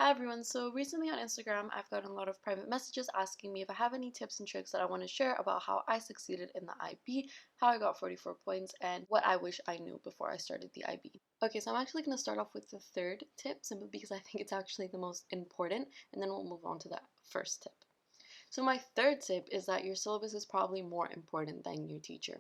Hi everyone, so recently on Instagram I've gotten a lot of private messages asking me if I have any tips and tricks that I want to share about how I succeeded in the IB, how I got 44 points, and what I wish I knew before I started the IB. Okay, so I'm actually going to start off with the third tip simply because I think it's actually the most important, and then we'll move on to that first tip. So my third tip is that your syllabus is probably more important than your teacher.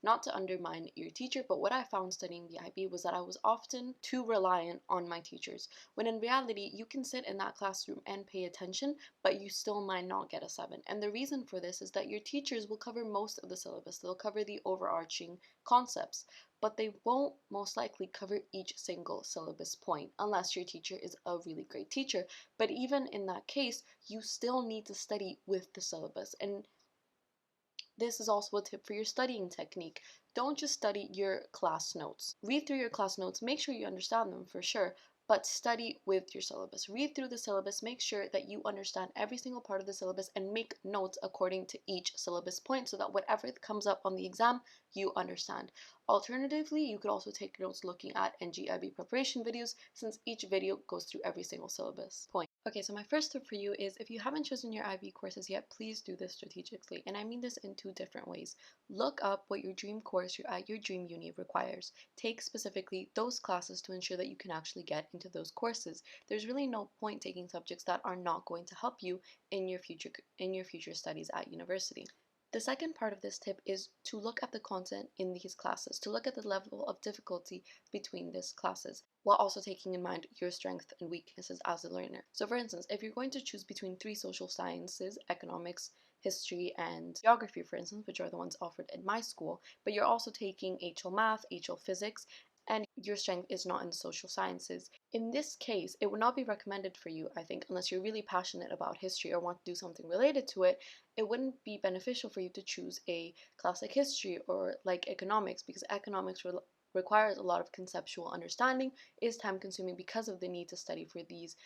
Not to undermine your teacher, but what I found studying the IB was that I was often too reliant on my teachers, when in reality you can sit in that classroom and pay attention, but you still might not get a 7. And the reason for this is that your teachers will cover most of the syllabus. They'll cover the overarching concepts, but they won't most likely cover each single syllabus point unless your teacher is a really great teacher. But even in that case, you still need to study with the syllabus. And this is also a tip for your studying technique. Don't just study your class notes. Read through your class notes, make sure you understand them for sure, but study with your syllabus. Read through the syllabus, make sure that you understand every single part of the syllabus and make notes according to each syllabus point so that whatever comes up on the exam, you understand. Alternatively, you could also take notes looking at NG-IB preparation videos since each video goes through every single syllabus point. Okay, so my first tip for you is if you haven't chosen your IB courses yet, please do this strategically. And I mean this in two different ways. Look up what your dream course at your dream uni requires. Take specifically those classes to ensure that you can actually get into those courses. There's really no point taking subjects that are not going to help you in your future studies at university. The second part of this tip is to look at the content in these classes, to look at the level of difficulty between these classes, while also taking in mind your strengths and weaknesses as a learner. So for instance, if you're going to choose between 3 social sciences, economics, history, and geography, for instance, which are the ones offered in my school, but you're also taking HL math, HL physics, and your strength is not in social sciences. In this case, it would not be recommended for you, I think, unless you're really passionate about history or want to do something related to it. It wouldn't be beneficial for you to choose a class like history or like economics, because economics requires a lot of conceptual understanding, is time consuming because of the need to study for these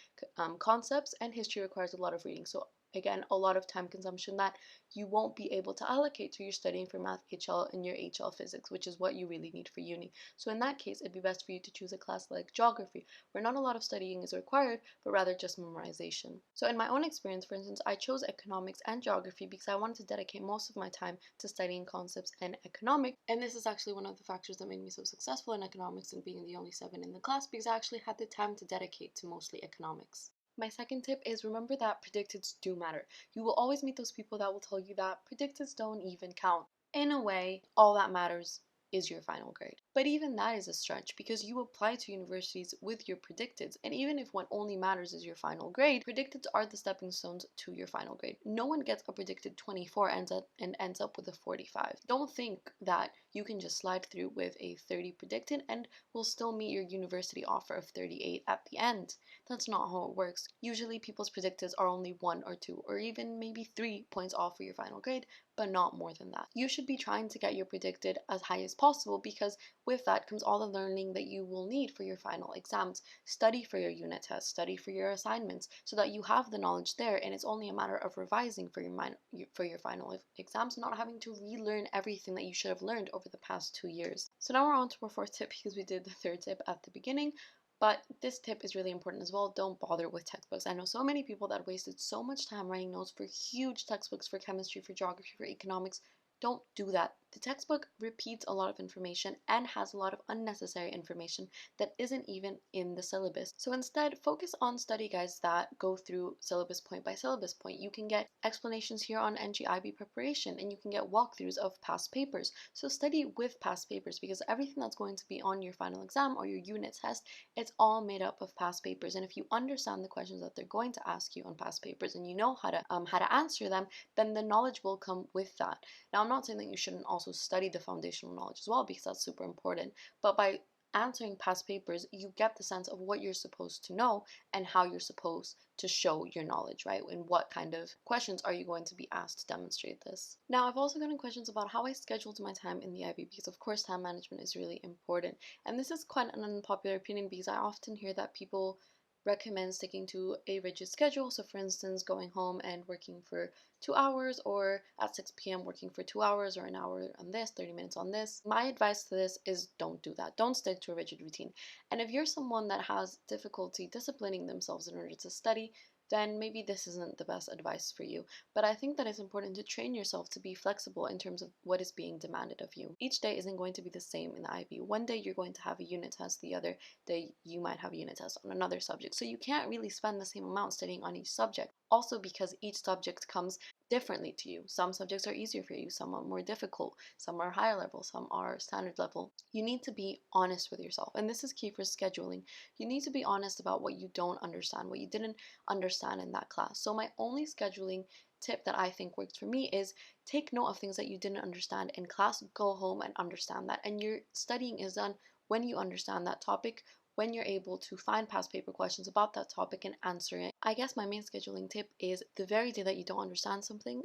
concepts, and history requires a lot of reading. So again, a lot of time consumption that you won't be able to allocate to your studying for math HL and your HL physics, which is what you really need for uni. So in that case, it'd be best for you to choose a class like geography, where not a lot of studying is required, but rather just memorization. So in my own experience, for instance, I chose economics and geography because I wanted to dedicate most of my time to studying concepts in economics, and this is actually one of the factors that made me so successful in economics and being the only 7 in the class, because I actually had the time to dedicate to mostly economics. My second tip is remember that predicteds do matter. You will always meet those people that will tell you that predicteds don't even count. In a way, all that matters is your final grade. But even that is a stretch because you apply to universities with your predicteds, and even if what only matters is your final grade, predicteds are the stepping stones to your final grade. No one gets a predicted 24 and ends up with a 45. Don't think that you can just slide through with a 30 predicted and will still meet your university offer of 38 at the end. That's not how it works. Usually people's predicteds are only 1 or 2 or even maybe 3 points off for your final grade, but not more than that. You should be trying to get your predicted as high as possible because with that comes all the learning that you will need for your final exams. Study for your unit tests, study for your assignments so that you have the knowledge there, and it's only a matter of revising for your final exams, not having to relearn everything that you should have learned over the past 2 years. So now we're on to our fourth tip because we did the third tip at the beginning. But this tip is really important as well. Don't bother with textbooks. I know so many people that wasted so much time writing notes for huge textbooks for chemistry, for geography, for economics. Don't do that. The textbook repeats a lot of information and has a lot of unnecessary information that isn't even in the syllabus. So instead, focus on study guides that go through syllabus point by syllabus point. You can get explanations here on NG-IB preparation, and you can get walkthroughs of past papers. So study with past papers because everything that's going to be on your final exam or your unit test, it's all made up of past papers. And if you understand the questions that they're going to ask you on past papers and you know how to answer them, then the knowledge will come with that. Now, I'm not saying that you shouldn't also study the foundational knowledge as well because that's super important, but by answering past papers, you get the sense of what you're supposed to know and how you're supposed to show your knowledge, right? And what kind of questions are you going to be asked to demonstrate this? Now, I've also gotten questions about how I scheduled my time in the IB because, of course, time management is really important. And this is quite an unpopular opinion because I often hear that people recommend sticking to a rigid schedule. So for instance, going home and working for 2 hours, or at 6 p.m. working for 2 hours, or an hour on this, 30 minutes on this. My advice to this is don't do that. Don't stick to a rigid routine. And if you're someone that has difficulty disciplining themselves in order to study, then maybe this isn't the best advice for you. But I think that it's important to train yourself to be flexible in terms of what is being demanded of you. Each day isn't going to be the same in the IB. One day you're going to have a unit test, the other day you might have a unit test on another subject. So you can't really spend the same amount studying on each subject. Also, because each subject comes differently to you. Some subjects are easier for you, some are more difficult, some are higher level, some are standard level. You need to be honest with yourself, and this is key for scheduling. You need to be honest about what you don't understand, what you didn't understand in that class. So my only scheduling tip that I think worked for me is take note of things that you didn't understand in class, go home and understand that. And your studying is done when you understand that topic, when you're able to find past paper questions about that topic and answer it. I guess my main scheduling tip is the very day that you don't understand something,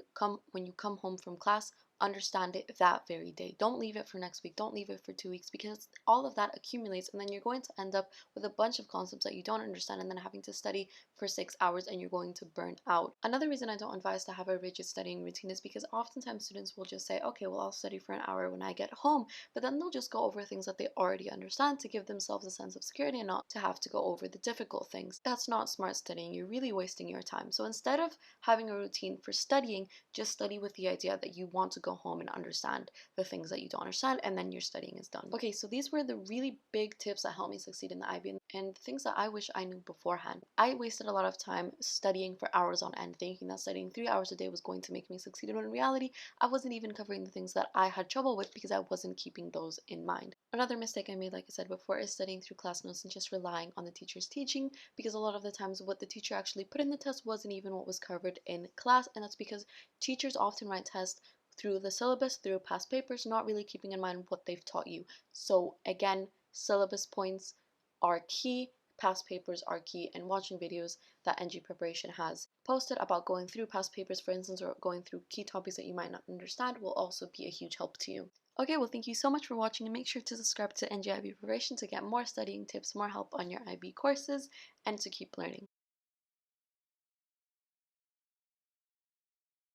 when you come home from class, understand it that very day. Don't leave it for next week, don't leave it for 2 weeks, because all of that accumulates and then you're going to end up with a bunch of concepts that you don't understand and then having to study for 6 hours and you're going to burn out. Another reason I don't advise to have a rigid studying routine is because oftentimes students will just say, okay, well, I'll study for an hour when I get home, but then they'll just go over things that they already understand to give themselves a sense of security and not to have to go over the difficult things. That's not smart studying. You're really wasting your time. So instead of having a routine for studying, just study with the idea that you want to go home and understand the things that you don't understand, and then your studying is done. Okay, so these were the really big tips that helped me succeed in the IB and things that I wish I knew beforehand. I wasted a lot of time studying for hours on end, thinking that studying 3 hours a day was going to make me succeed, when in reality, I wasn't even covering the things that I had trouble with because I wasn't keeping those in mind. Another mistake I made, like I said before, is studying through class notes and just relying on the teacher's teaching, because a lot of the times what the teacher actually put in the test wasn't even what was covered in class, and that's because teachers often write tests through the syllabus, through past papers, not really keeping in mind what they've taught you. So again, syllabus points are key, past papers are key, and watching videos that NG Preparation has posted about going through past papers, for instance, or going through key topics that you might not understand will also be a huge help to you. Okay, well, thank you so much for watching, and make sure to subscribe to NG IB Preparation to get more studying tips, more help on your IB courses, and to keep learning.